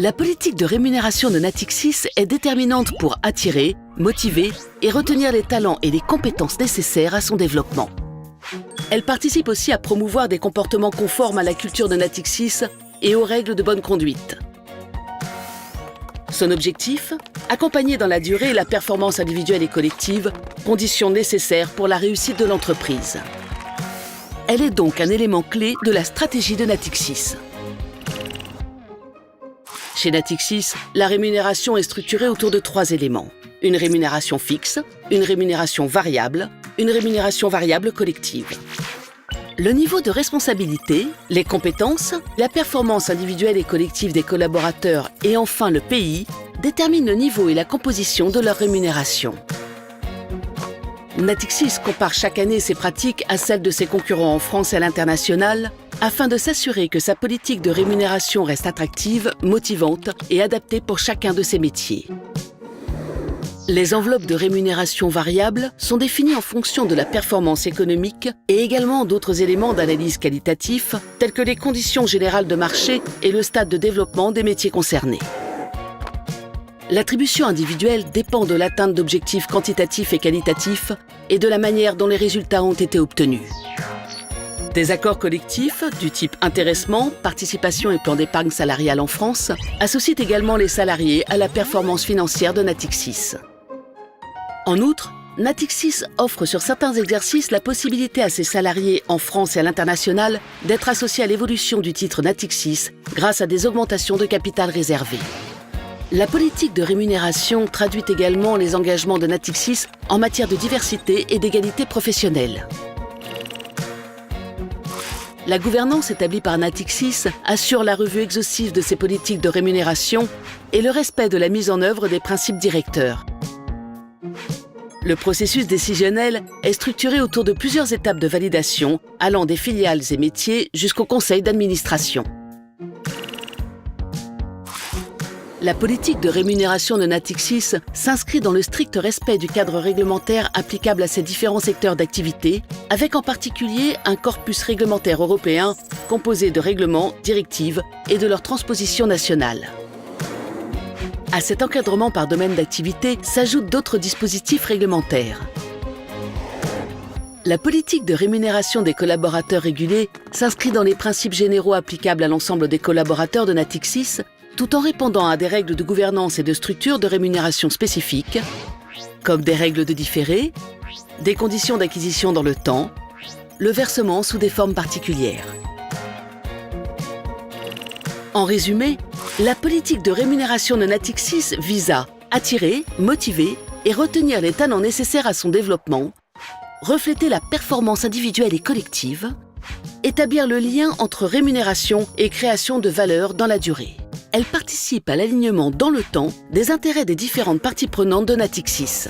La politique de rémunération de Natixis est déterminante pour attirer, motiver et retenir les talents et les compétences nécessaires à son développement. Elle participe aussi à promouvoir des comportements conformes à la culture de Natixis et aux règles de bonne conduite. Son objectif ? Accompagner dans la durée la performance individuelle et collective, condition nécessaire pour la réussite de l'entreprise. Elle est donc un élément clé de la stratégie de Natixis. Chez Natixis, la rémunération est structurée autour de 3 éléments. Une rémunération fixe, une rémunération variable collective. Le niveau de responsabilité, les compétences, la performance individuelle et collective des collaborateurs et enfin le pays déterminent le niveau et la composition de leur rémunération. Natixis compare chaque année ses pratiques à celles de ses concurrents en France et à l'international afin de s'assurer que sa politique de rémunération reste attractive, motivante et adaptée pour chacun de ses métiers. Les enveloppes de rémunération variable sont définies en fonction de la performance économique et également d'autres éléments d'analyse qualitatif tels que les conditions générales de marché et le stade de développement des métiers concernés. L'attribution individuelle dépend de l'atteinte d'objectifs quantitatifs et qualitatifs et de la manière dont les résultats ont été obtenus. Des accords collectifs du type intéressement, participation et plan d'épargne salariale en France associent également les salariés à la performance financière de Natixis. En outre, Natixis offre sur certains exercices la possibilité à ses salariés en France et à l'international d'être associés à l'évolution du titre Natixis grâce à des augmentations de capital réservé. La politique de rémunération traduit également les engagements de Natixis en matière de diversité et d'égalité professionnelle. La gouvernance établie par Natixis assure la revue exhaustive de ses politiques de rémunération et le respect de la mise en œuvre des principes directeurs. Le processus décisionnel est structuré autour de plusieurs étapes de validation, allant des filiales et métiers jusqu'au conseil d'administration. La politique de rémunération de Natixis s'inscrit dans le strict respect du cadre réglementaire applicable à ces différents secteurs d'activité, avec en particulier un corpus réglementaire européen composé de règlements, directives et de leur transposition nationale. À cet encadrement par domaine d'activité s'ajoutent d'autres dispositifs réglementaires. La politique de rémunération des collaborateurs régulés s'inscrit dans les principes généraux applicables à l'ensemble des collaborateurs de Natixis, tout en répondant à des règles de gouvernance et de structure de rémunération spécifiques, comme des règles de différé, des conditions d'acquisition dans le temps, le versement sous des formes particulières. En résumé, la politique de rémunération de Natixis vise à attirer, motiver et retenir les talents nécessaires à son développement, refléter la performance individuelle et collective, établir le lien entre rémunération et création de valeur dans la durée. Elle participe à l'alignement dans le temps des intérêts des différentes parties prenantes de Natixis.